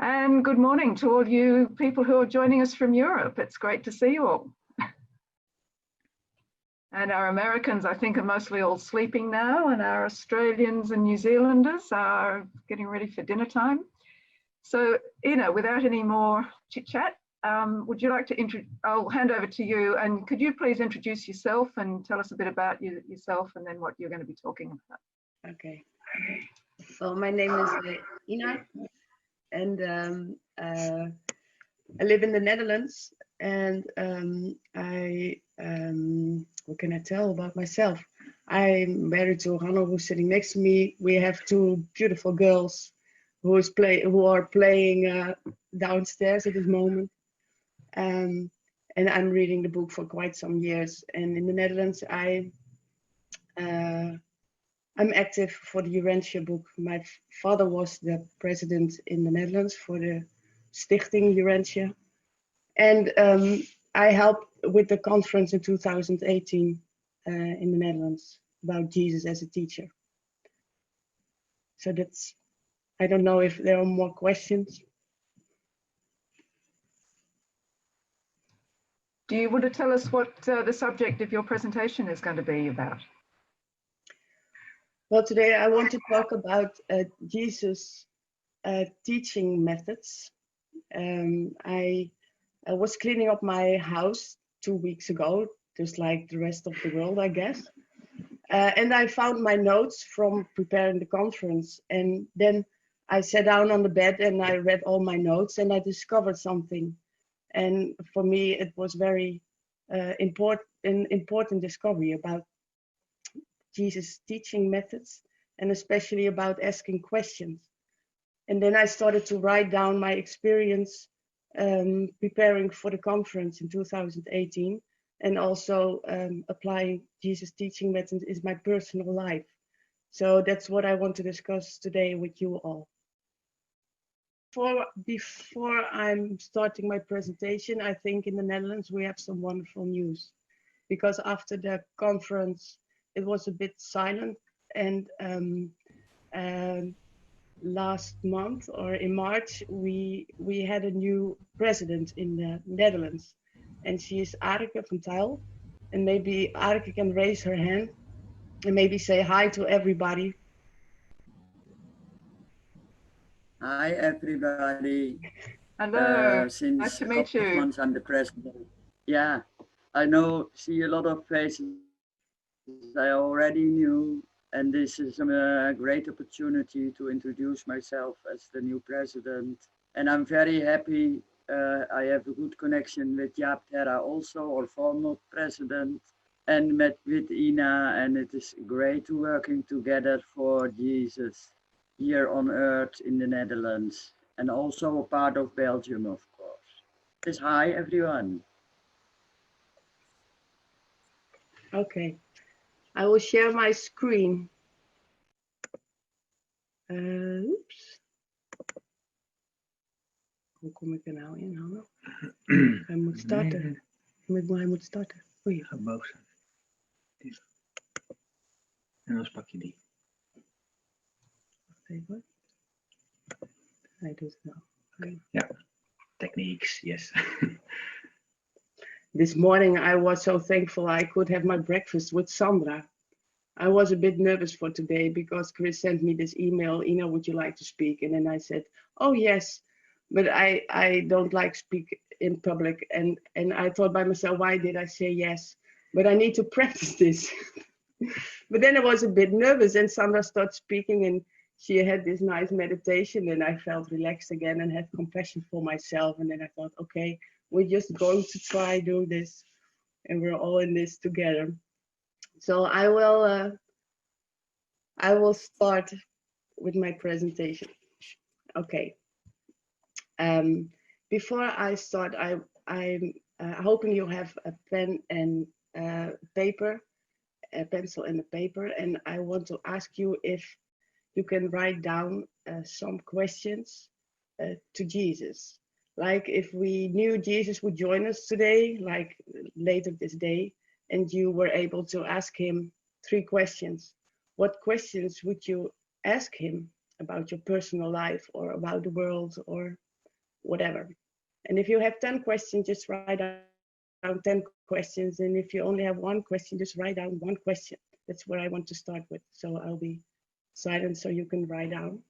And good morning to all you people who are joining us from Europe. It's great to see you all. And our Americans, I think, are mostly all sleeping now, and our Australians and New Zealanders are getting ready for dinner time. So, Ina, without any more chit-chat, would you like to I'll hand over to you, and could you please introduce yourself and tell us a bit about yourself and then what you're going to be talking about. Okay. So my name is Ina, and I live in the Netherlands, and what can I tell about myself? I'm married to Hanno, who's sitting next to me. We have two beautiful girls who are playing downstairs at this moment. And I'm reading the book for quite some years. And in the Netherlands, I'm active for the Urantia book. My father was the president in the Netherlands for the Stichting Urantia. And I helped with the conference in 2018 in the Netherlands about Jesus as a teacher. So that's, I don't know if there are more questions. Do you want to tell us what the subject of your presentation is going to be about? Well, today I want to talk about Jesus' teaching methods. I was cleaning up my house 2 weeks ago, just like the rest of the world, I guess. And I found my notes from preparing the conference. And then I sat down on the bed and I read all my notes and I discovered something. And for me, it was very important discovery about Jesus' teaching methods, and especially about asking questions. And then I started to write down my experience preparing for the conference in 2018, and also applying Jesus' teaching methods in my personal life. So that's what I want to discuss today with you all. Before I'm starting my presentation, I think in the Netherlands we have some wonderful news, because after the conference it was a bit silent, and last month or in March we had a new president in the Netherlands, and she is Arike van Tuyl, and maybe Arike can raise her hand and maybe say hi to everybody. Hi everybody. Hello, Since nice to a meet couple of you. months I'm the president. Yeah, I see a lot of faces I already knew, and this is a great opportunity to introduce myself as the new president. And I'm very happy I have a good connection with Ina Terra also, our former president, and with Ina, and it is great working together for Jesus here on earth in the Netherlands, and also a part of Belgium, of course. Just hi everyone. Okay, I will share my screen. Oops. Hoe kom ik er nou in, Hanno? Hij moet starten. Hij moet starten. Oei. Je gaat boven zetten. En dan pak je die. Wacht even. Hij doet het nou. Okay. Ja, techniques, yes. This morning I was so thankful I could have my breakfast with Sandra. I was a bit nervous for today because Chris sent me this email, Ina, would you like to speak? And then I said, oh yes, but I don't like speak in public. And I thought by myself, why did I say yes? But I need to practice this. But then I was a bit nervous, and Sandra started speaking, and she had this nice meditation, and I felt relaxed again and had compassion for myself. And then I thought, okay, we're just going to try do this, and we're all in this together. So I will start with my presentation. Okay. Before I start, I'm hoping you have a pen and paper, a pencil and a paper, and I want to ask you if you can write down some questions to Jesus. Like if we knew Jesus would join us today, like later this day, and you were able to ask him 3 questions, what questions would you ask him about your personal life or about the world or whatever. And if you have 10 questions, just write down 10 questions. And if you only have one question, just write down one question. That's where I want to start with. So I'll be silent so you can write down.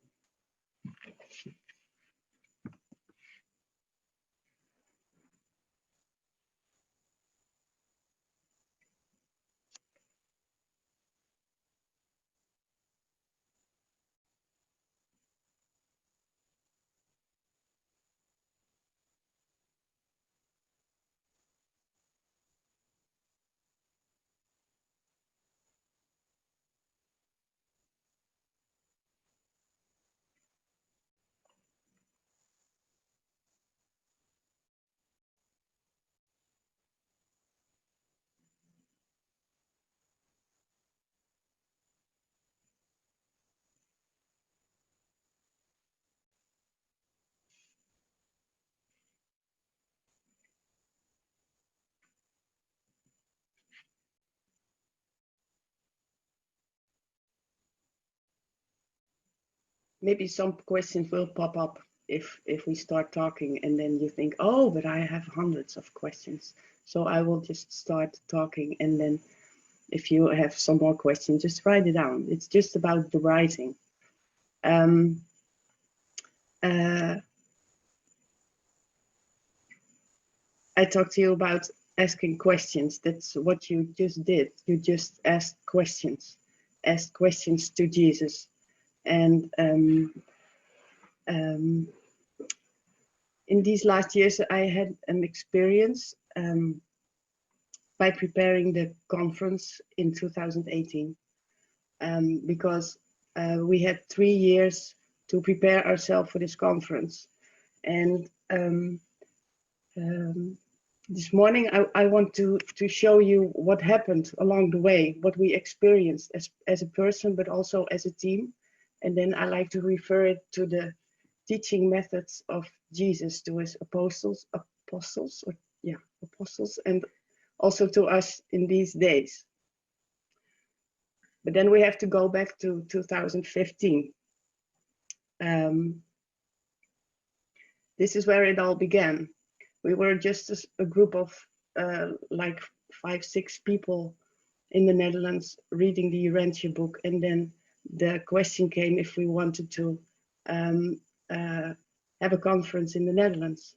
Maybe some questions will pop up if we start talking, and then you think, oh, but I have hundreds of questions. So I will just start talking, and then if you have some more questions, just write it down. It's just about the writing. I talked to you about asking questions. That's what you just did. You just asked questions to Jesus. And in these last years, I had an experience by preparing the conference in 2018, because we had 3 years to prepare ourselves for this conference. And this morning, I want to show you what happened along the way, what we experienced as a person, but also as a team. And then I like to refer it to the teaching methods of Jesus to his apostles, and also to us in these days. But then we have to go back to 2015. This is where it all began. We were just a group of like 5-6 people in the Netherlands reading the Urantia book, and then the question came if we wanted to have a conference in the Netherlands.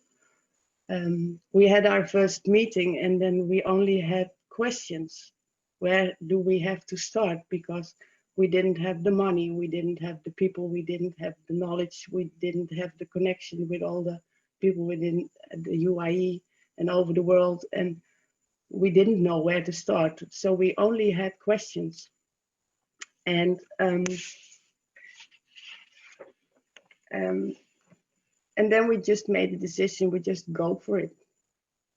We had our first meeting, and then we only had questions. Where do we have to start? Because we didn't have the money, we didn't have the people, we didn't have the knowledge, we didn't have the connection with all the people within the UIE and over the world, and we didn't know where to start. So we only had questions. And then we just made a decision, we just go for it.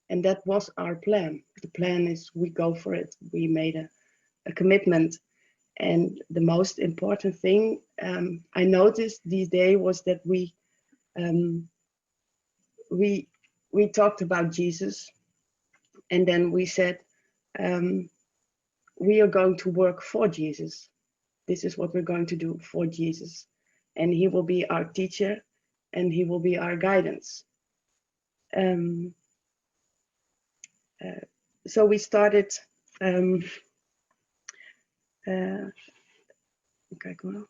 And that was our plan. The plan is we go for it. We made a commitment. And the most important thing I noticed these days was that we talked about Jesus, and then we said, we are going to work for Jesus. This is what we're going to do for Jesus. And he will be our teacher, and he will be our guidance. So we started, kijk maar.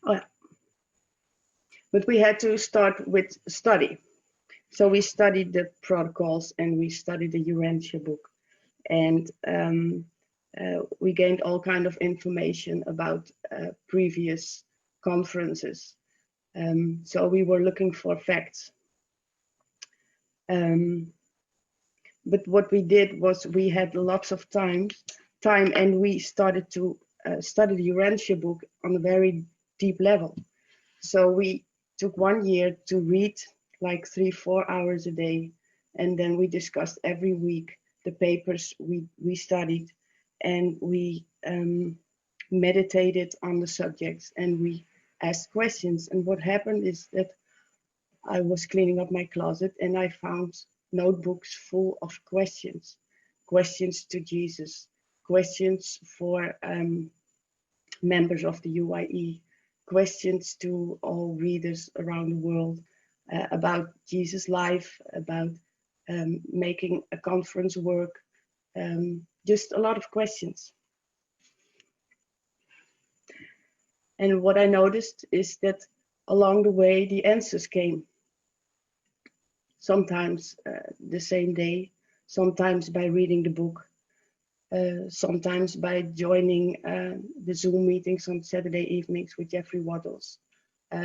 Oh, yeah. But we had to start with study. So we studied the protocols, and we studied the Urantia book, and we gained all kind of information about previous conferences. So we were looking for facts. But what we did was we had lots of time, and we started to study the Urantia book on a very deep level. So we took 1 year to read like 3-4 hours a day, and then we discussed every week the papers we studied, and we meditated on the subjects, and we asked questions. And what happened is that I was cleaning up my closet, and I found notebooks full of questions to Jesus, questions for members of the UIE, questions to all readers around the world about Jesus' life, about making a conference work, just a lot of questions. And what I noticed is that along the way, the answers came. Sometimes the same day, sometimes by reading the book, sometimes by joining the Zoom meetings on Saturday evenings with Jeffrey Waddles,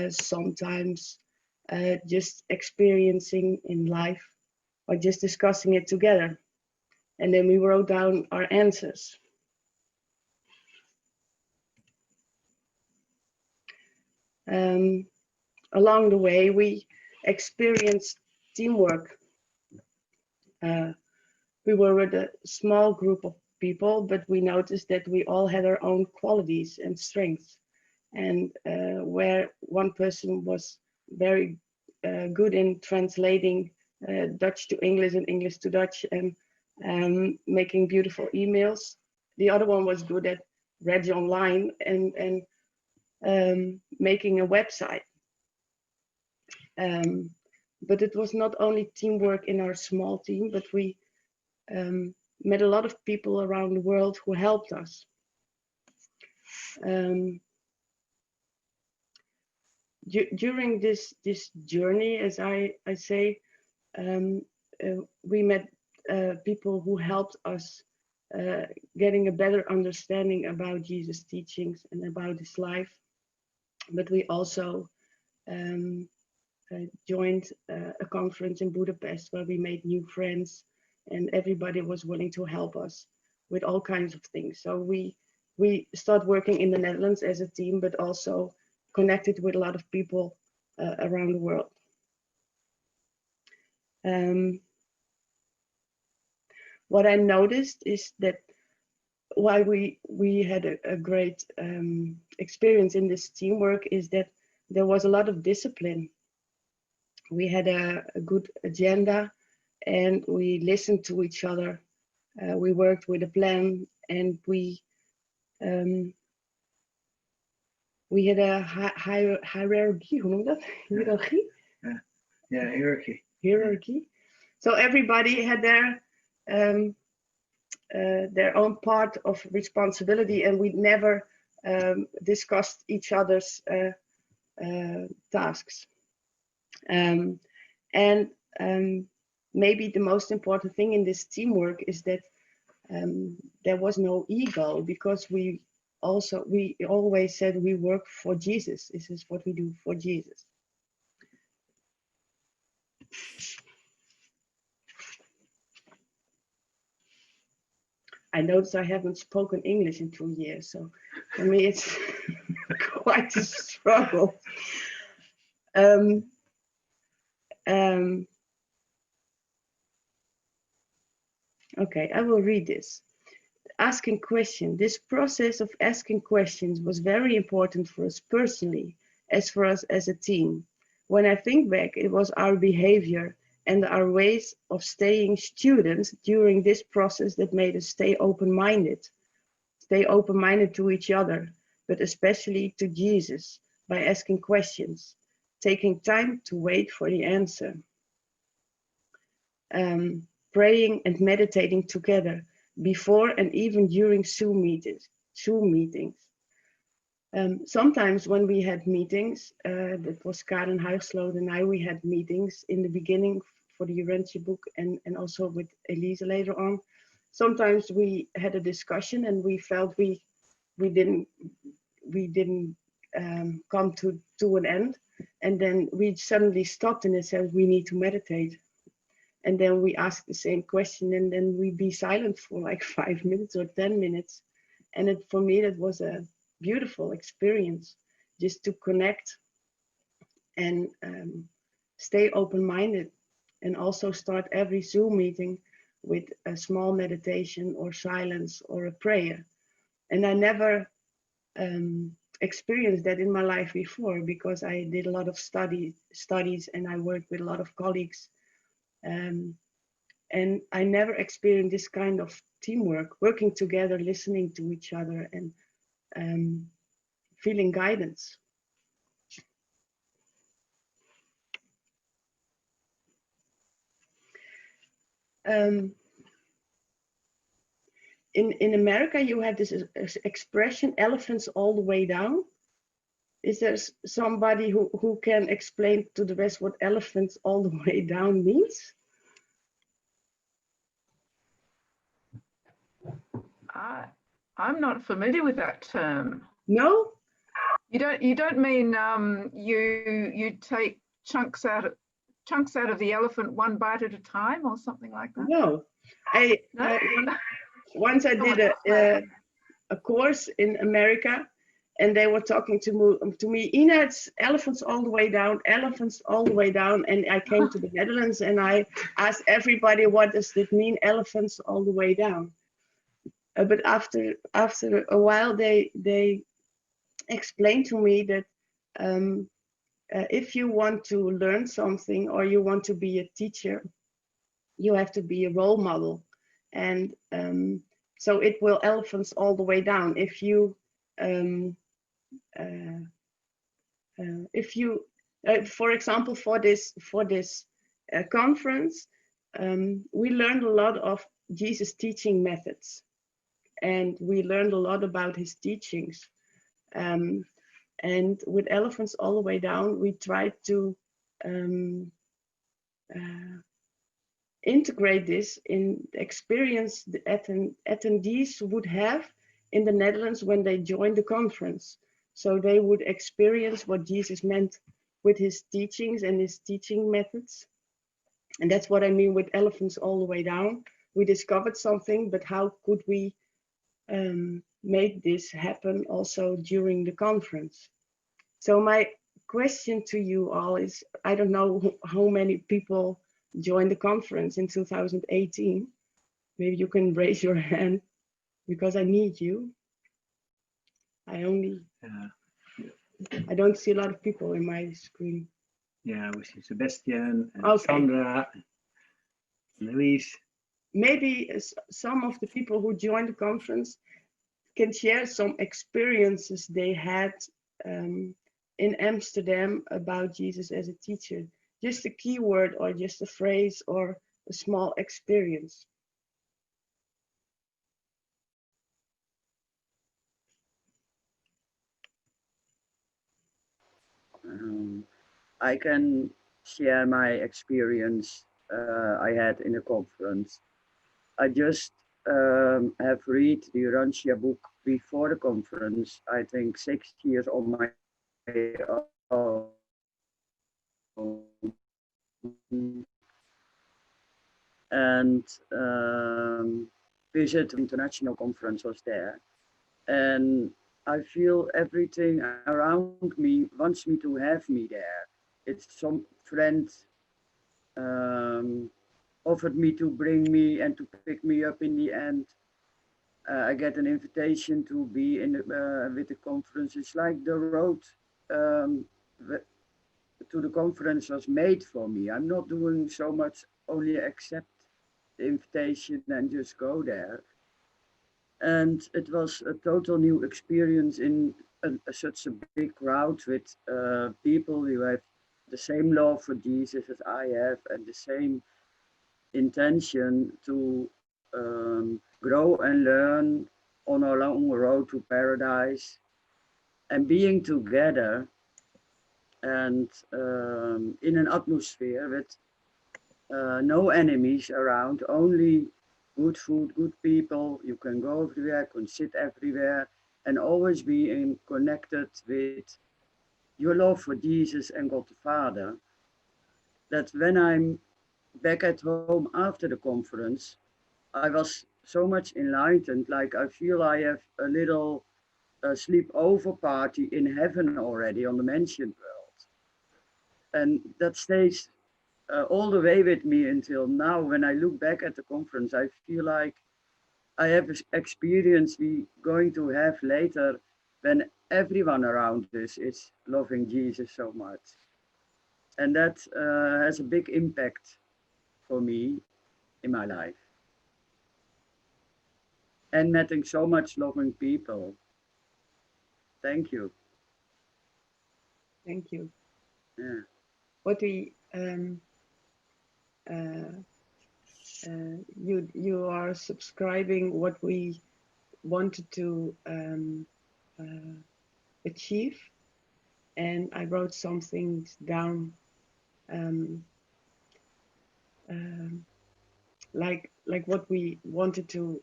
sometimes just experiencing in life or just discussing it together. And then we wrote down our answers. Along the way, we experienced teamwork. We were with a small group of people, but we noticed that we all had our own qualities and strengths. And where one person was very good in translating Dutch to English and English to Dutch and making beautiful emails, the other one was good at Reg Online and making a website. But it was not only teamwork in our small team, but we met a lot of people around the world who helped us. During this journey, as I say, we met people who helped us getting a better understanding about Jesus' teachings and about his life. But we also joined a conference in Budapest where we made new friends, and everybody was willing to help us with all kinds of things. So we started working in the Netherlands as a team, but also connected with a lot of people around the world. What I noticed is that why we had a great experience in this teamwork is that there was a lot of discipline. We had a good agenda and we listened to each other. We worked with a plan, and we had a hierarchy. Hoe noem je dat? Hiërarchie? Yeah, hierarchy. Hierarchy. So everybody had their own part of responsibility, and we never discussed each other's tasks. Maybe the most important thing in this teamwork is that there was no ego, because we always said we work for Jesus. This is what we do for Jesus. I noticed I haven't spoken English in 2 years, so for me it's quite a struggle. Okay, I will read this. Asking questions. This process of asking questions was very important for us personally, as for us as a team. When I think back, it was our behavior and our ways of staying students during this process that made us stay open-minded to each other, but especially to Jesus, by asking questions, taking time to wait for the answer. Praying and meditating together before and even during Zoom meetings. Sometimes when we had meetings, that was Karen Huigsloot and I, we had meetings in the beginning for the Urantia book and also with Elise later on. Sometimes we had a discussion and we felt we didn't come to an end, and then we suddenly stopped and it said we need to meditate. And then we ask the same question, and then we be silent for like 5 minutes or 10 minutes. And for me, that was a beautiful experience, just to connect and stay open-minded, and also start every Zoom meeting with a small meditation or silence or a prayer. And I never experienced that in my life before, because I did a lot of studies and I worked with a lot of colleagues. And I never experienced this kind of teamwork, working together, listening to each other, and feeling guidance. in America, you have this expression, elephants all the way down. Is there somebody who can explain to the rest what elephants all the way down means? I'm not familiar with that term. No? You don't mean you take chunks out of the elephant one bite at a time or something like that? No. No? Once I did a course in America, and they were talking to me, Ina, it's elephants all the way down, elephants all the way down. And I came to the Netherlands and I asked everybody, what does it mean, elephants all the way down? But after a while, they explained to me that if you want to learn something or you want to be a teacher, you have to be a role model. And so it will elephants all the way down. If you, for example, for this conference, we learned a lot of Jesus' teaching methods. And we learned a lot about his teachings. And with elephants all the way down, we tried to integrate this in the experience the attendees would have in the Netherlands when they joined the conference. So they would experience what Jesus meant with his teachings and his teaching methods. And that's what I mean with elephants all the way down. We discovered something, but how could we make this happen also during the conference? So my question to you all is, I don't know how many people joined the conference in 2018. Maybe you can raise your hand because I need you. I don't see a lot of people in my screen. Yeah, we see Sebastian and Okay. Sandra, Louise. Maybe some of the people who joined the conference can share some experiences they had in Amsterdam about Jesus as a teacher. Just a keyword or just a phrase or a small experience. I can share my experience I had in a conference. I just have read the Urantia book before the conference, I think 6 years on my own. And visit international conference was there. And I feel everything around me wants me to have me there. It's some friend offered me to bring me and to pick me up in the end. I get an invitation to be in with the conference. It's like the road to the conference was made for me. I'm not doing so much, only accept the invitation and just go there. And it was a total new experience in such a big crowd with people who have the same love for Jesus as I have and the same intention to grow and learn on our long road to paradise, and being together and in an atmosphere with no enemies around, only good food, good people. You can go everywhere, can sit everywhere, and always be connected with your love for Jesus and God the Father. That when I'm back at home after the conference, I was so much enlightened, like I feel I have a little sleepover party in heaven already on the mentioned world. And that stays all the way with me until now. When I look back at the conference, I feel like I have experience we're going to have later when everyone around us is loving Jesus so much. And that has a big impact for me in my life. And meeting so much loving people. Thank you. Thank you. Yeah. What we you are subscribing what we wanted to achieve, and I wrote some things down, like what we wanted to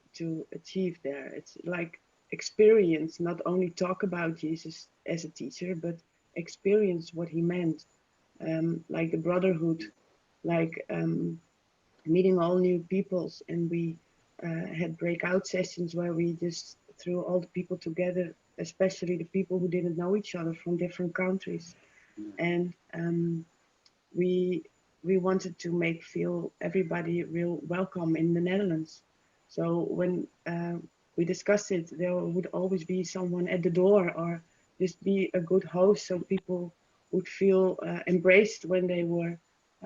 achieve there. It's like experience, not only talk about Jesus as a teacher, but experience what he meant, like the brotherhood, like meeting all new peoples. And we had breakout sessions where we just threw all the people together, especially the people who didn't know each other from different countries. And we wanted to make feel everybody real welcome in the Netherlands. So when we discussed it, there would always be someone at the door, or just be a good host so people would feel embraced when they were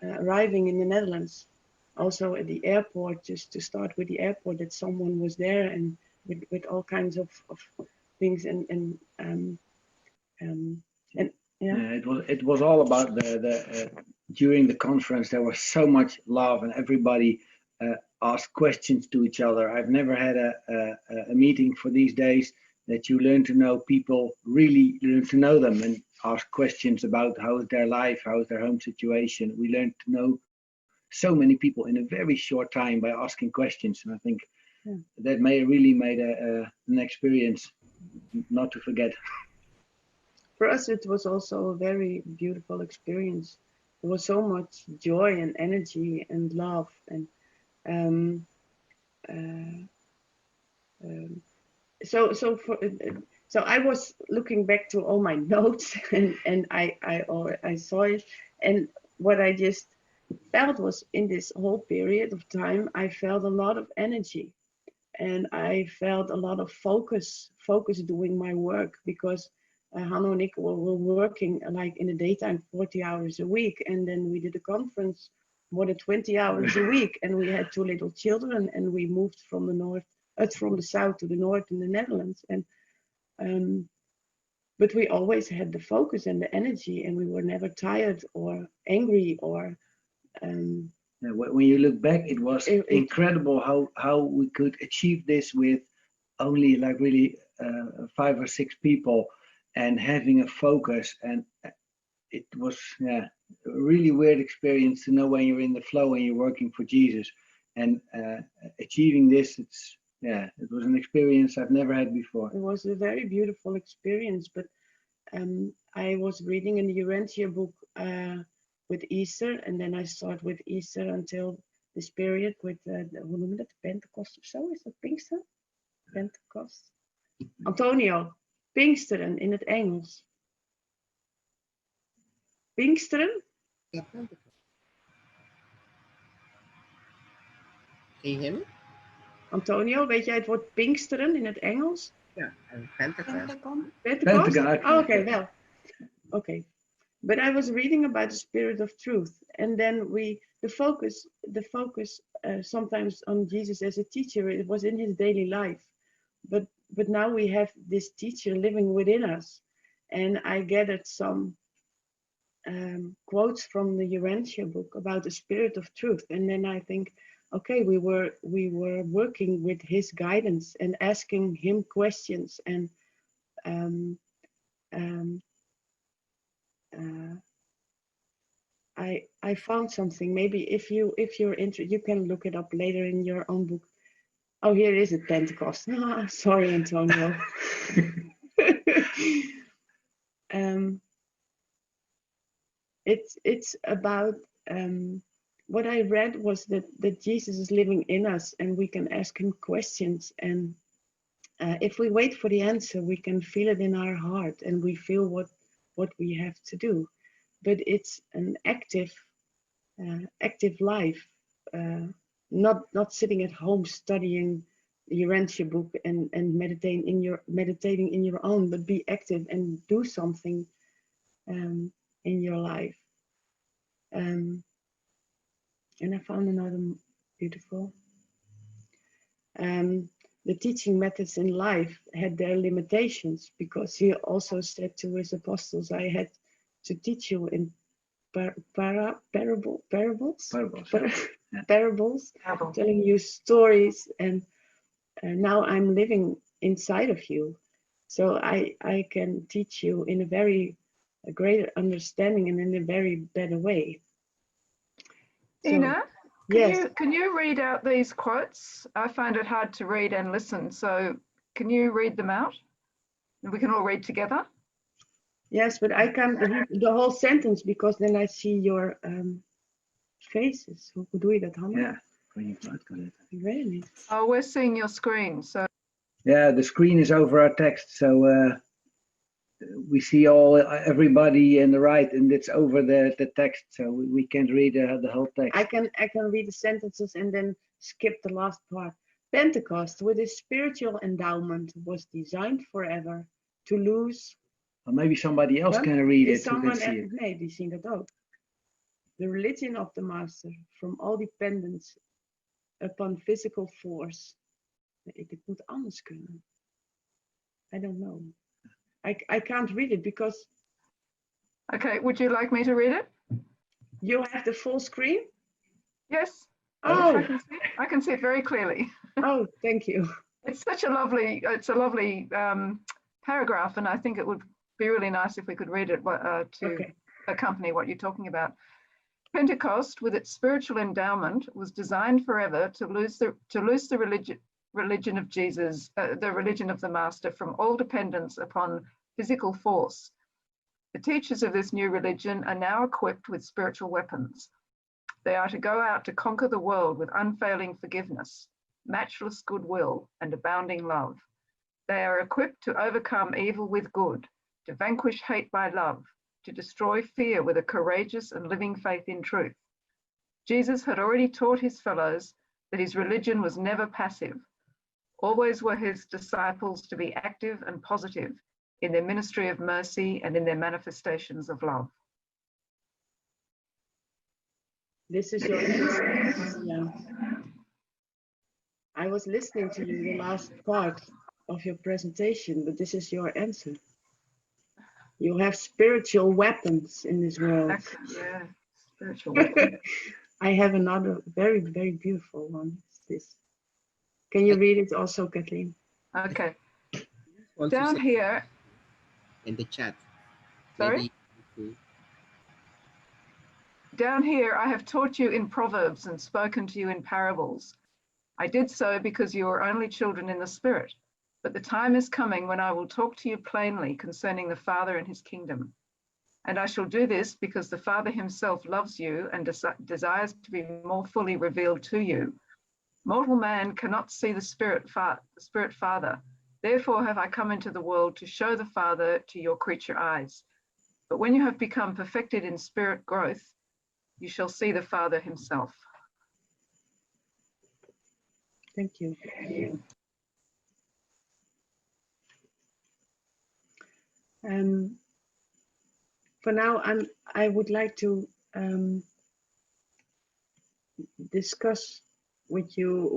arriving in the Netherlands. Also at the airport, just to start with the airport, that someone was there, and with all kinds of things, and yeah. It was all about the during the conference. There was so much love, and everybody asked questions to each other. I've never had a meeting for these days that you learn to know people, really learn to know them, and ask questions about how is their life, how is their home situation. We learned to know so many people in a very short time by asking questions, and I think that really made an experience not to forget. For us, it was also a very beautiful experience. There was so much joy and energy and love, and so I was looking back to all my notes, and I saw it, and what I just felt was, in this whole period of time, I felt a lot of energy, and I felt a lot of focus doing my work, because Hanno and I were working like in the daytime 40 hours a week, and then we did a conference more than 20 hours a week, and we had 2 little children, and we moved from the south to the north in the Netherlands, and but we always had the focus and the energy, and we were never tired or angry or when you look back, it was incredible how we could achieve this with only like really 5 or 6 people, and having a focus. And it was a really weird experience to know when you're in the flow and you're working for Jesus, and achieving this. It was an experience I've never had before. It was a very beautiful experience, but I was reading in the Urantia book with Easter, and then I start with Easter until this period with hoe noem je dat? Pentecost of zo? Is dat Pinkster? Pentecost? Antonio, Pinksteren in het Engels. Pinksteren? Yeah, Pentecost. Can you hear me? Antonio, weet jij het woord Pinksteren in het Engels? Yeah, Pentecost. Pentecost? Oh, okay, well, okay. But I was reading about the spirit of truth, and then the focus sometimes on Jesus as a teacher, it was in his daily life, but now we have this teacher living within us, and I gathered some quotes from the Urantia book about the spirit of truth, and then I think, okay, we were working with his guidance and asking him questions, and I found something. Maybe if you're interested, you can look it up later in your own book. Oh, here is it, Pentecost. Sorry, Antonio. It's about what I read was that Jesus is living in us, and we can ask him questions, and if we wait for the answer, we can feel it in our heart, and we feel what we have to do. But it's an active life, not sitting at home studying the Urantia book and meditating in your own, but be active and do something in your life. And I found another beautiful. The teaching methods in life had their limitations, because he also said to his apostles, I had to teach you in parables. parables, Parables. telling you stories, and now I'm living inside of you. So I can teach you in a greater understanding and in a very better way. So, Ina, yes, can you read out these quotes? I find it hard to read and listen. So can you read them out? And we can all read together. yes, but I can't read the whole sentence because then I see your faces. Hoe doe je dat, Hanna? Ja, kan je het kan zetten. Ik weet het niet. Oh, we're seeing your screen. So Yeah, the screen is over our text, so we see everybody in the right, and it's over the text, so we can't read the whole text. I can read the sentences and then skip the last part. Pentecost, with its spiritual endowment, was designed forever to lose. Well, maybe somebody else can read it who can see it. Nee, die zien dat ook. The religion of the master, from all dependence upon physical force. Ik moet anders kunnen. I don't know. I can't read it because. okay, would you like me to read it? You have the full screen? Yes. Oh. I can see it very clearly. Oh, thank you. It's a lovely paragraph, and I think it would be really nice if we could read it to accompany what you're talking about. Pentecost, with its spiritual endowment, was designed forever to loose the religion of Jesus, the religion of the Master, from all dependence upon physical force. The teachers of this new religion are now equipped with spiritual weapons. They are to go out to conquer the world with unfailing forgiveness, matchless goodwill, and abounding love. They are equipped to overcome evil with good, to vanquish hate by love, to destroy fear with a courageous and living faith in truth. Jesus had already taught his fellows that his religion was never passive. Always were his disciples to be active and positive in their ministry of mercy and in their manifestations of love. This is your answer. Yeah. I was listening to you the last part of your presentation, but this is your answer. You have spiritual weapons in this world. Yeah, spiritual weapons. I have another very, very beautiful one. It's this. Can you read it also, Kathleen? Okay. Want to Down say here, in the chat. sorry? Maybe Down here, I have taught you in proverbs and spoken to you in parables. I did so because you are only children in the spirit, but the time is coming when I will talk to you plainly concerning the Father and his kingdom. And I shall do this because the Father himself loves you and desires to be more fully revealed to you. Mortal man cannot see the Spirit Father. Therefore have I come into the world to show the Father to your creature eyes. But when you have become perfected in spirit growth, you shall see the Father himself. Thank you. For now, I would like to discuss with you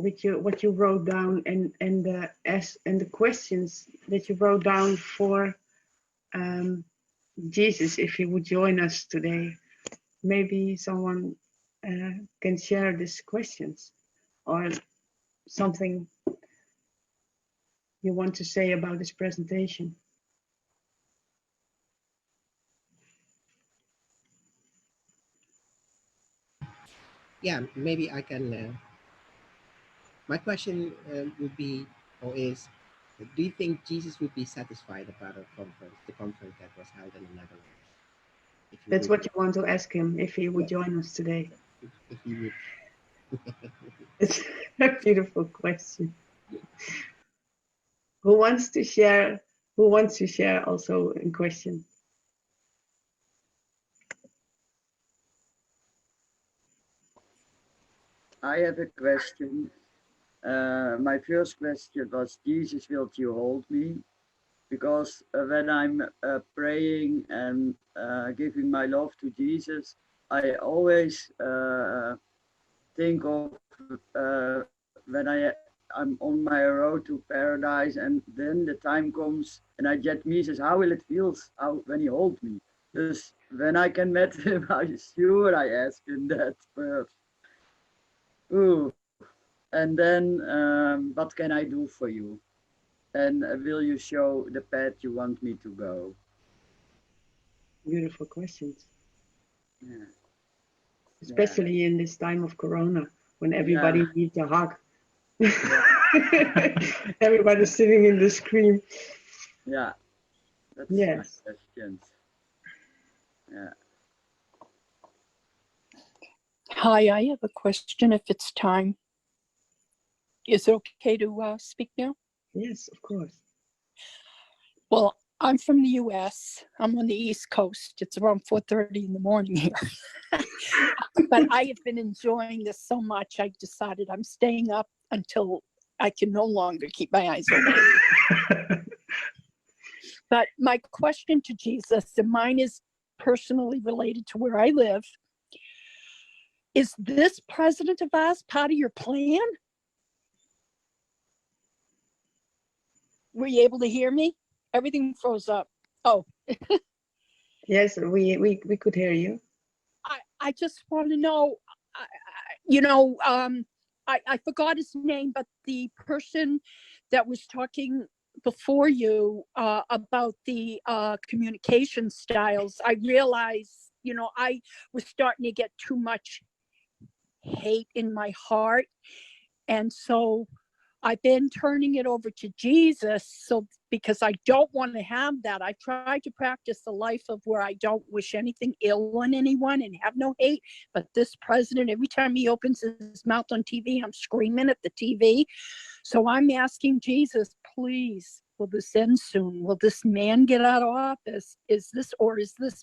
what you wrote down and the questions that you wrote down for Jesus, if he would join us today. Maybe someone can share these questions or something you want to say about this presentation. yeah, maybe I can. My question would be, or is, do you think Jesus would be satisfied about our conference, the conference that was held in the Netherlands? That's what you want to ask him, if he would join us today. If he would. It's a beautiful question. Who wants to share? Who wants to share also a question? I have a question. My first question was, Jesus, will you hold me? Because when I'm praying and giving my love to Jesus, I always think of when I'm on my road to paradise, and then the time comes and I get Jesus, how will it feel when he holds me? Dus when I can meet him, I'm sure I ask him that first. Ooh. And then, what can I do for you? And will you show the path you want me to go? Beautiful questions, Yeah. especially in this time of Corona when everybody Yeah. needs a hug. Yeah. Everybody's sitting in the screen. Yeah. That's my Yes. questions. Yeah. Hi, I have a question if it's time. Is it okay to speak now? Yes, of course. Well, I'm from the US. I'm on the East Coast. It's around 4:30 in the morning here. But I have been enjoying this so much, I decided I'm staying up until I can no longer keep my eyes open. But my question to Jesus, and mine is personally related to where I live, is this president of ours part of your plan? Were you able to hear me? Everything froze up. Oh, Yes, we could hear you. I just want to know, I forgot his name, but the person that was talking before you about the communication styles, I realized, I was starting to get too much hate in my heart. And so I've been turning it over to Jesus. So, because I don't want to have that, I try to practice a life of where I don't wish anything ill on anyone and have no hate. But this president, every time he opens his mouth on TV, I'm screaming at the TV. So I'm asking Jesus, please, will this end soon? Will this man get out of office? Is this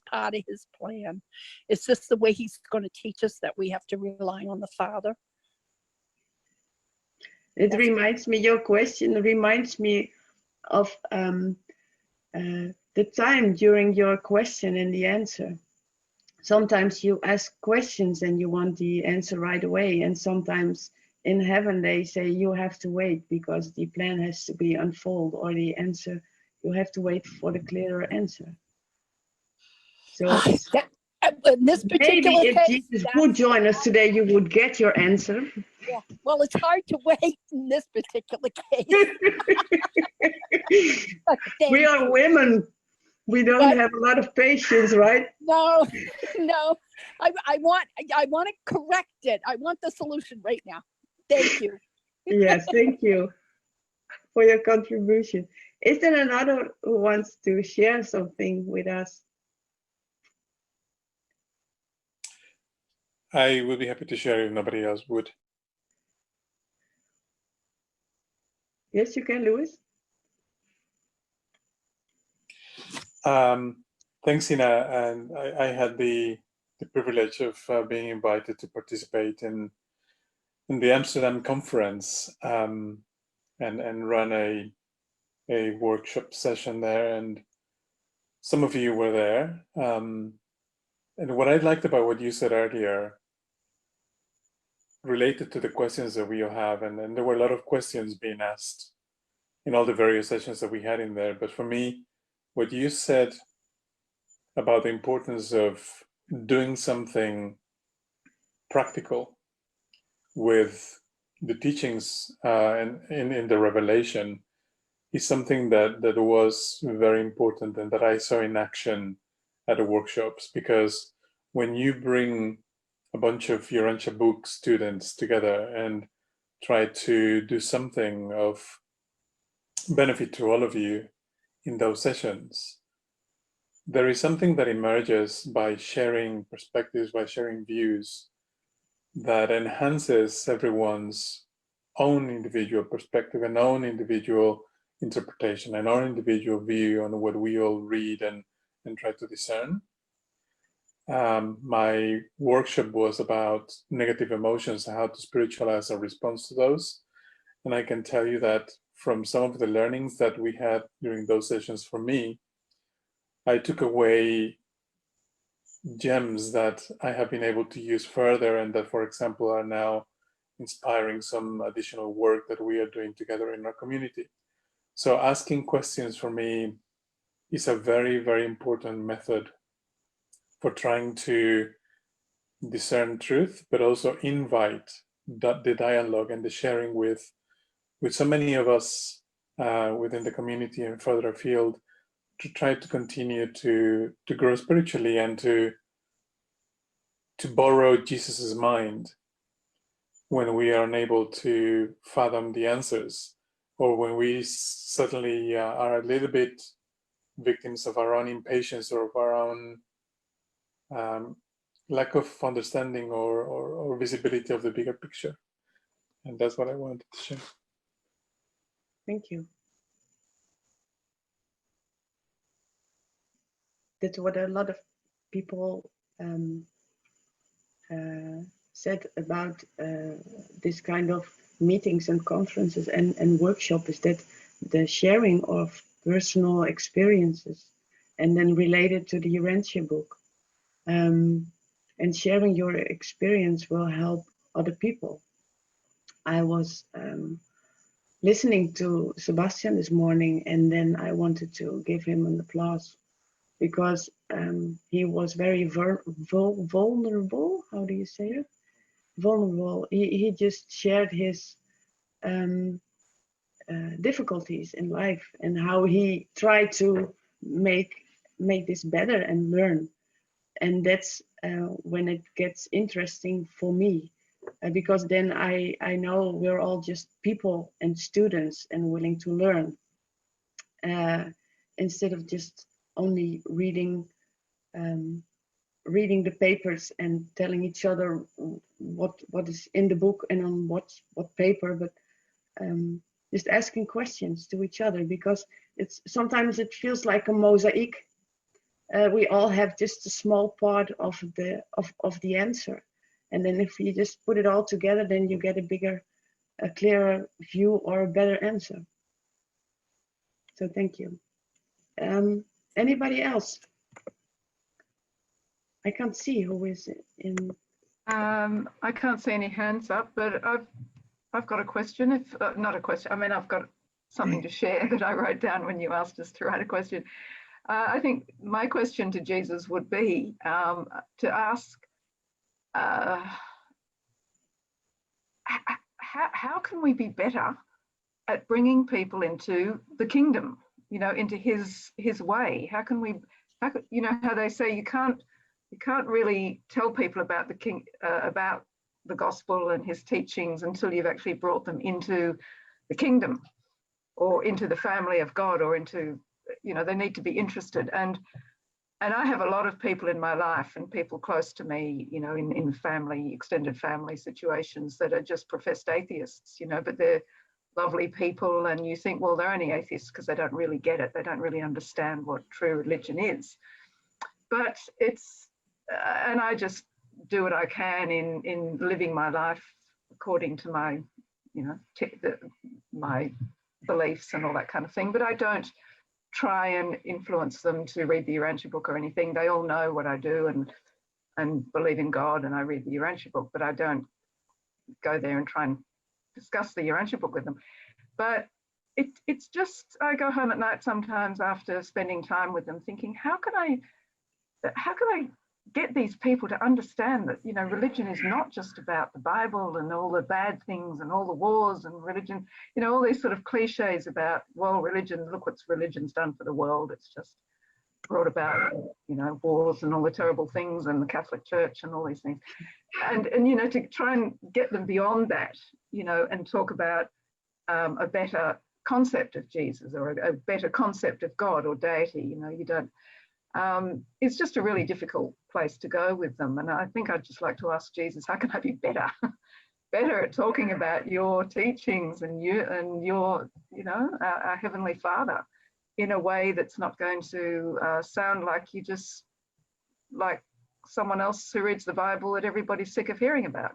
part of his plan? Is this the way he's going to teach us that we have to rely on the Father? It reminds me, your question reminds me of the time during your question and the answer. Sometimes you ask questions and you want the answer right away. And sometimes in heaven, they say you have to wait because the plan has to be unfold, or the answer, you have to wait for the clearer answer. So in this particular maybe if case, Jesus would join us today, you would get your answer. Yeah, well, it's hard to wait in this particular case. We are women. We don't have a lot of patience, right? No, no. I want to correct it. I want the solution right now. Thank you. Yes, thank you for your contribution. Is there another who wants to share something with us? I would be happy to share if nobody else would. Yes, you can, Louis. Thanks, Ina. And I had the privilege of being invited to participate in the Amsterdam conference and run a workshop session there. And some of you were there. And what I liked about what you said earlier related to the questions that we all have, and there were a lot of questions being asked in all the various sessions that we had in there. But for me, what you said about the importance of doing something practical with the teachings and in the revelation is something that was very important and that I saw in action at the workshops. Because when you bring a bunch of Urantia book students together and try to do something of benefit to all of you in those sessions, there is something that emerges by sharing perspectives, by sharing views, that enhances everyone's own individual perspective and own individual interpretation and our individual view on what we all read and try to discern. My workshop was about negative emotions and how to spiritualize our response to those. And I can tell you that from some of the learnings that we had during those sessions, for me, I took away gems that I have been able to use further and that, for example, are now inspiring some additional work that we are doing together in our community. So asking questions for me is a very, very important method for trying to discern truth, but also invite the dialogue and the sharing with so many of us within the community and further afield, to try to continue to grow spiritually and to borrow Jesus's mind when we are unable to fathom the answers, or when we suddenly are a little bit victims of our own impatience or of our own lack of understanding or visibility of the bigger picture. And that's what I wanted to share. Thank you. That's what a lot of people said about this kind of meetings and conferences and workshops, is that the sharing of personal experiences and then related to the Urantia book, and sharing your experience will help other people. I was listening to Sebastian this morning, and then I wanted to give him an applause because he was very vulnerable. How do you say it? Vulnerable. He just shared his difficulties in life and how he tried to make this better and learn. And that's when it gets interesting for me, because then I know we're all just people and students and willing to learn, instead of just only reading the papers and telling each other what is in the book and on what paper, but just asking questions to each other, because sometimes it feels like a mosaic. We all have just a small part of the answer, and then if you just put it all together, then you get a clearer view or a better answer. So thank you. Anybody else? I can't see who is in. I can't see any hands up, but I've got a question. If not a question, I mean, I've got something to share that I wrote down when you asked us to write a question. I think my question to Jesus would be to ask, how can we be better at bringing people into the kingdom, into his way? How can we, how they say you can't really tell people about the king, about the gospel and his teachings until you've actually brought them into the kingdom or into the family of God, or into, they need to be interested. And I have a lot of people in my life and people close to me, in family, extended family situations that are just professed atheists, but they're lovely people. And you think, well, they're only atheists because they don't really get it. They don't really understand what true religion is. But it's, and I just do what I can in living my life according to my, my beliefs and all that kind of thing. But I don't try and influence them to read the Urantia book or anything. They all know what I do and believe in God, and I read the Urantia book, but I don't go there and try and discuss the Urantia book with them. But it's just, I go home at night sometimes after spending time with them thinking, how can I get these people to understand that, religion is not just about the Bible and all the bad things and all the wars and religion, all these sort of cliches about, well, religion, look what religion's done for the world. It's just brought about, wars and all the terrible things and the Catholic Church and all these things. And to try and get them beyond that, and talk about a better concept of Jesus or a better concept of God or deity, you don't, it's just a really difficult place to go with them. And I think I'd just like to ask Jesus, how can I be better at talking about your teachings and your, our Heavenly Father in a way that's not going to sound like you just like someone else who reads the Bible that everybody's sick of hearing about,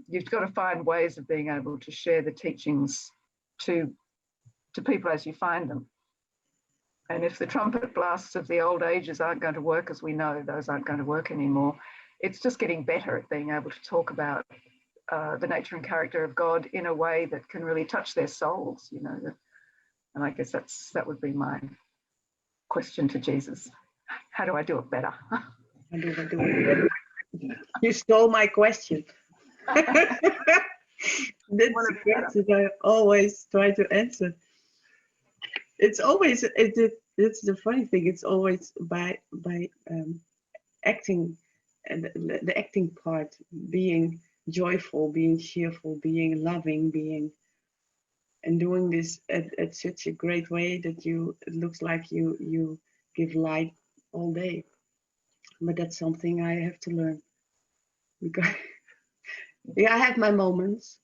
You've got to find ways of being able to share the teachings to people as you find them. And if the trumpet blasts of the old ages aren't going to work, as we know those aren't going to work anymore, it's just getting better at being able to talk about the nature and character of God in a way that can really touch their souls, And I guess that would be my question to Jesus. How do I do it better? How do I do it better? You stole my question. That's Wanna the be better. question I always try to answer. It's always it's the funny thing. It's always by acting, and the acting part, being joyful, being cheerful, being loving, being and doing this at such a great way that it looks like you give light all day. But that's something I have to learn because yeah, I have my moments.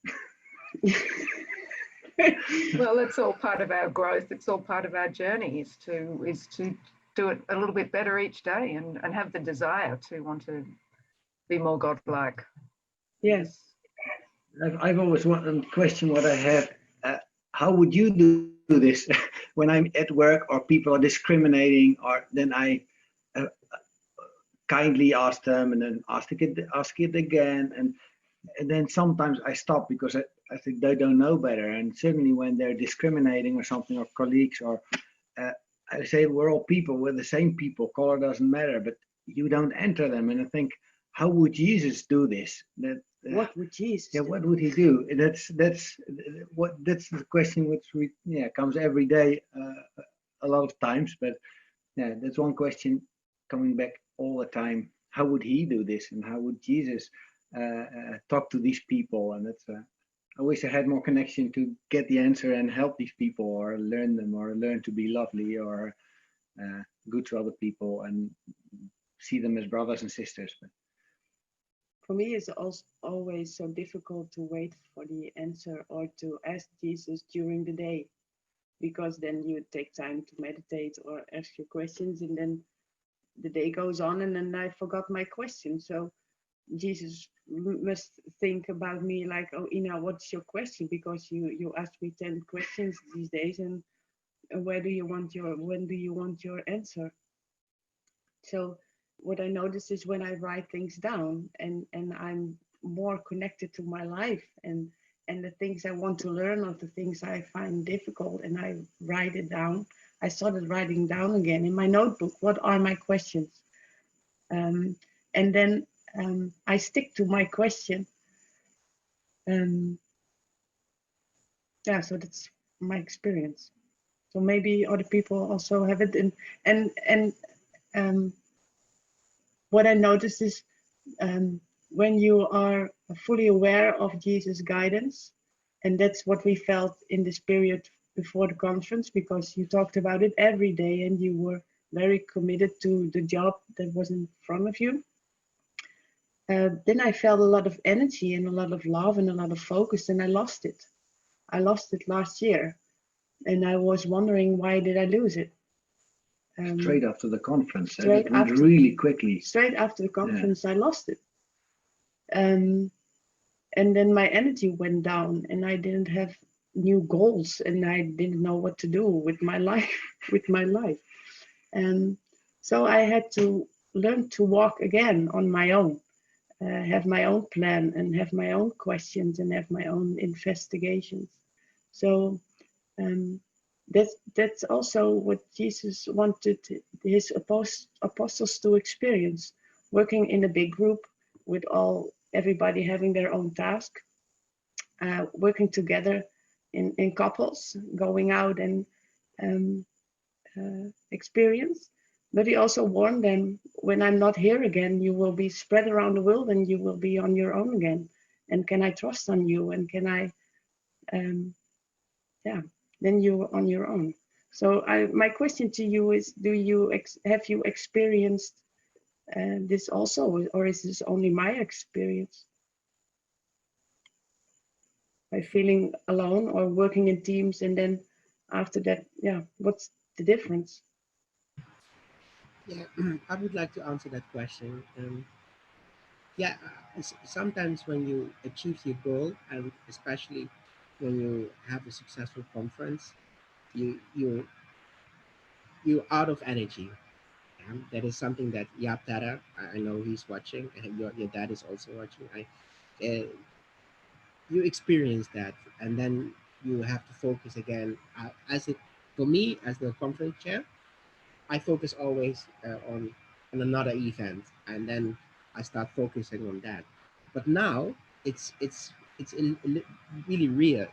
Well, it's all part of our growth. It's all part of our journey is to do it a little bit better each day and have the desire to want to be more godlike. Yes. I've always wanted question what I have. How would you do this when I'm at work or people are discriminating, or then I kindly ask them and then ask it again, and then sometimes I stop because I think they don't know better, and certainly when they're discriminating or something, or colleagues, or I say we're all people, we're the same people, color doesn't matter, but you don't enter them, and I think, how would Jesus do this? What would Jesus Yeah, do? what would he do? That's the question which comes every day, a lot of times. But yeah, that's one question coming back all the time. How would he do this, and how would Jesus talk to these people? And that's I wish I had more connection to get the answer and help these people, or learn them, or learn to be lovely, or good to other people, and see them as brothers and sisters. But For me, it's also always so difficult to wait for the answer or to ask Jesus during the day, because then you take time to meditate or ask your questions, and then the day goes on, and then I forgot my question. So Jesus must think about me like, oh, Ina, what's your question? Because you asked me 10 questions these days, and when do you want your answer? So what I notice is when I write things down, and I'm more connected to my life and the things I want to learn, or the things I find difficult, and I write it down. I started writing down again in my notebook, what are my questions? And then I stick to my question. Yeah, so that's my experience. So maybe other people also have it. And what I noticed is when you are fully aware of Jesus' guidance, and that's what we felt in this period before the conference, because you talked about it every day and you were very committed to the job that was in front of you. Then I felt a lot of energy and a lot of love and a lot of focus, and I lost it. I lost it last year, and I was wondering, why did I lose it? straight after the conference, straight it went after- really quickly. Straight after the conference, I lost it. And then my energy went down, and I didn't have new goals, and I didn't know what to do with my life, And so I had to learn to walk again on my own, have my own plan, and have my own questions, and have my own investigations. So that's also what Jesus wanted his apostles to experience, working in a big group with everybody having their own task, working together in couples, going out and experience. But he also warned them, when I'm not here again, you will be spread around the world and you will be on your own again. And can I trust on you? And can I, then you're on your own. So my question to you is, have you experienced this also, or is this only my experience? By feeling alone or working in teams, and then after that, what's the difference? Yeah, I would like to answer that question. Yeah, sometimes when you achieve your goal, and especially when you have a successful conference, you you're out of energy. That is something that Ina Terra, I know he's watching, and your dad is also watching. You experience that, and then you have to focus again. For me as the conference chair, I focus always on another event, and then I start focusing on that. But now really real,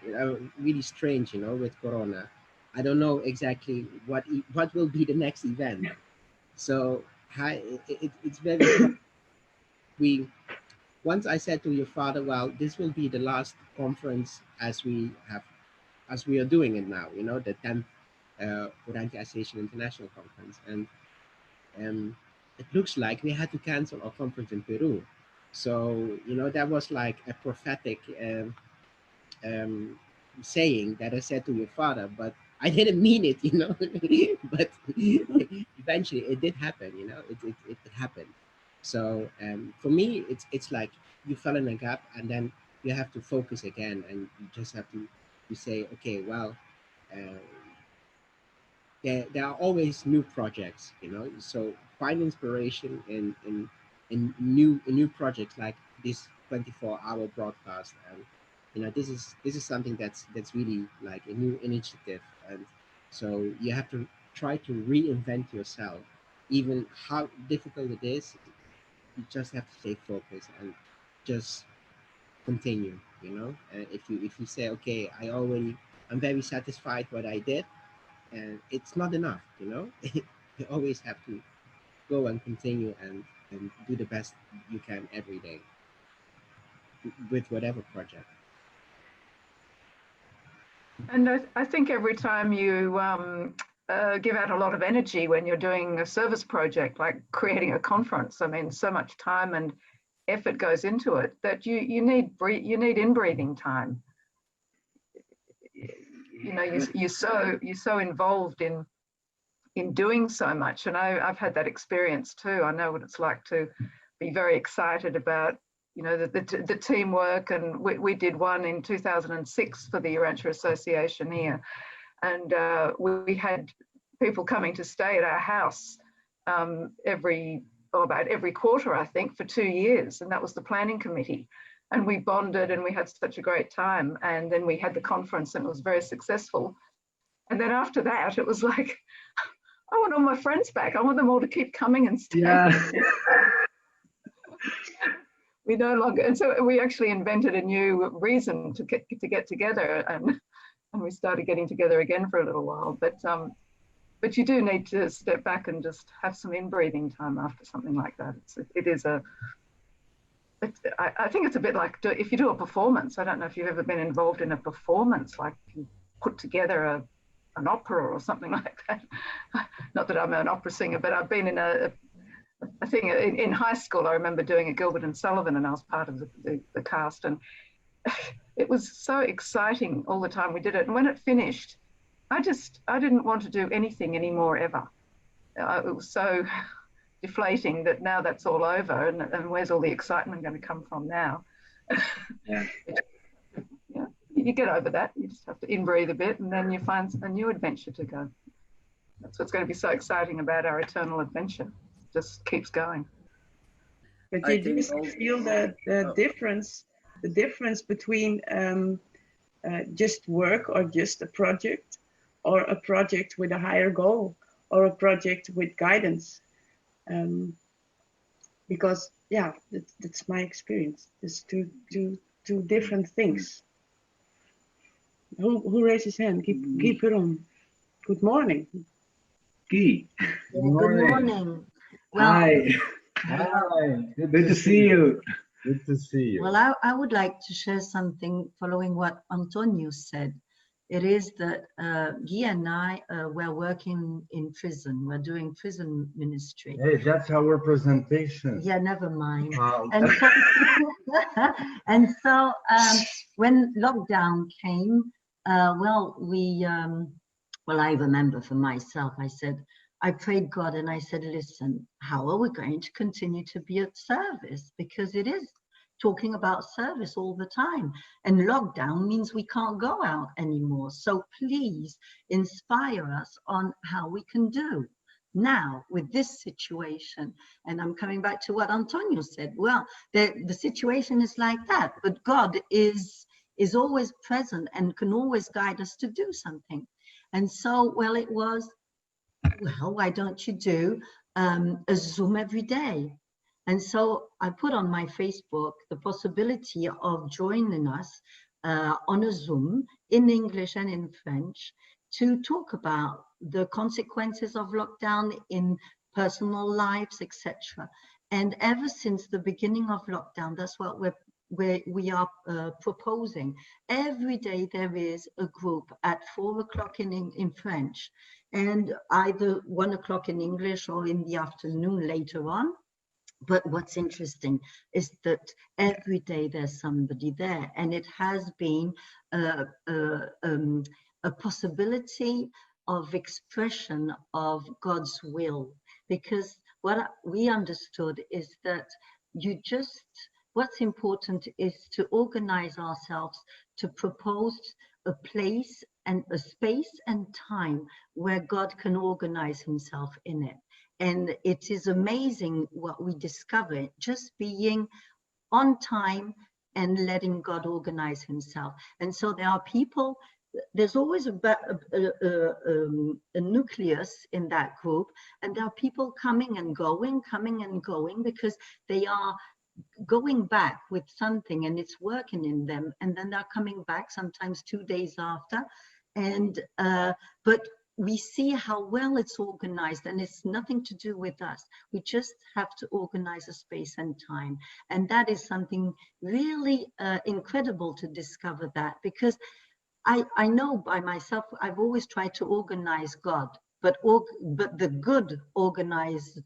really strange, with Corona. I don't know exactly what will be the next event. So it's very we once I said to your father, well, this will be the last conference as we are doing it now, the 10th Urantia Association International Conference, and it looks like we had to cancel our conference in Peru. So that was like a prophetic saying that I said to your father, but I didn't mean it, but eventually it did happen, it happened. So for me, it's like you fell in a gap, and then you have to focus again, and you just have to say, okay, well, there are always new projects, so find inspiration in new projects like this 24-hour broadcast. And this is something that's really like a new initiative, and so you have to try to reinvent yourself. Even how difficult it is, you just have to stay focused and just continue. If you say, okay, I'm very satisfied what I did, and it's not enough. You always have to go and continue and do the best you can every day with whatever project. And I think every time you give out a lot of energy when you're doing a service project, like creating a conference, I mean, so much time and effort goes into it that you need in-breathing time. You're so involved in doing so much, and I've had that experience too. I know what it's like to be very excited about the teamwork, and we did one in 2006 for the Urantia Association here, and we had people coming to stay at our house about every quarter, I think, for 2 years, and that was the planning committee. And we bonded and we had such a great time. And then we had the conference and it was very successful. And then after that, it was like, I want all my friends back. I want them all to keep coming and staying. Yeah. We no longer, and so we actually invented a new reason to get together, and we started getting together again for a little while. But you do need to step back and just have some in-breathing time after something like that. I think it's a bit like if you do a performance. I don't know if you've ever been involved in a performance, like you put together an opera or something like that. Not that I'm an opera singer, but I've been in a thing in high school. I remember doing a Gilbert and Sullivan, and I was part of the cast, and it was so exciting all the time we did it. And when it finished, I didn't want to do anything anymore ever. It was so deflating that now that's all over, and where's all the excitement going to come from now? Yeah. You get over that. You just have to in-breathe a bit, and then you find a new adventure to go. That's what's going to be so exciting about our eternal adventure. It just keeps going. But you do feel the difference between just work or just a project, or a project with a higher goal, or a project with guidance. Because that's my experience. It's two different things. Who raised his hand? Keep it on. Good morning. Guy. Good morning. Well, Hi. Hi. Good to see you. Good to see you. Well, I would like to share something following what Antonio said. It is that Guy and I were working in prison. We're doing prison ministry. Hey, that's our presentation. Yeah, never mind. And so when lockdown came, I remember for myself, I prayed God and I said, listen, how are we going to continue to be at service? Because it is talking about service all the time. And lockdown means we can't go out anymore. So please inspire us on how we can do now with this situation. And I'm coming back to what Antonio said. Well, the situation is like that, but God is always present and can always guide us to do something. And so, it was, why don't you do a Zoom every day? And so I put on my Facebook the possibility of joining us on a Zoom in English and in French to talk about the consequences of lockdown in personal lives, etc. And ever since the beginning of lockdown, that's what we are proposing. Every day there is a group at 4 o'clock in French, and either 1 o'clock in English or in the afternoon later on. But what's interesting is that every day there's somebody there, and it has been a possibility of expression of God's will, because what we understood is that what's important is to organize ourselves to propose a place and a space and time where God can organize himself in it. And it is amazing what we discover, just being on time and letting God organize himself. And so there are people, there's always a nucleus in that group, and there are people coming and going because they are going back with something and it's working in them, and then they're coming back sometimes 2 days after. And but we see how well it's organized, and it's nothing to do with us. We just have to organize a space and time. And that is something really incredible to discover that, because I know by myself, I've always tried to organize God, but the good organizer,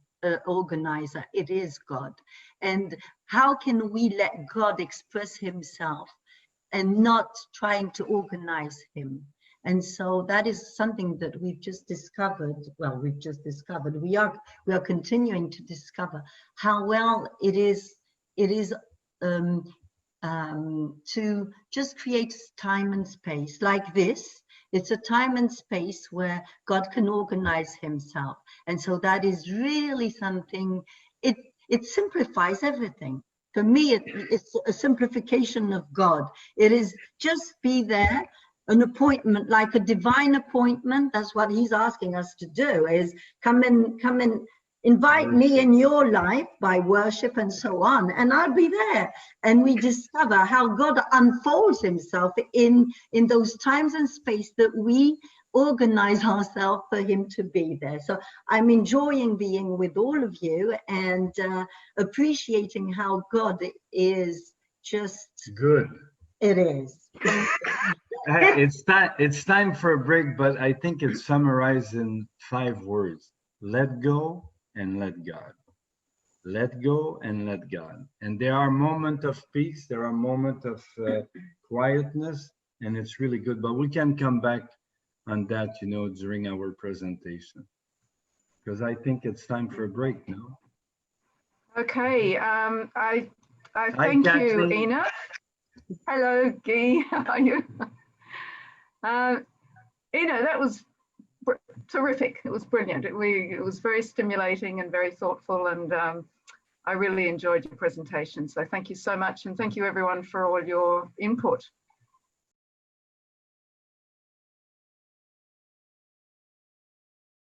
it is God. And how can we let God express himself and not trying to organize him? And so that is something that we've just discovered. Well, we are continuing to discover how well it is to just create time and space like this. It's a time and space where God can organize himself. And so that is really something, it simplifies everything. For me, it's a simplification of God. It is just be there, an appointment, like a divine appointment. That's what he's asking us to do, is come and invite me in your life by worship and so on, and I'll be there. And we discover how God unfolds himself in those times and space that we organize ourselves for him to be there. So I'm enjoying being with all of you and appreciating how God is just Good. It is. It's time for a break, but I think it's summarized in 5 words. Let go and let God. Let go and let God. And there are moments of peace, there are moments of quietness, and it's really good. But we can come back on that, during our presentation, because I think it's time for a break now. Okay, I thank you, Ina. Hello, Guy. How are you? Ina, that was terrific. It was brilliant. It was very stimulating and very thoughtful, and I really enjoyed your presentation. So thank you so much, and thank you everyone for all your input.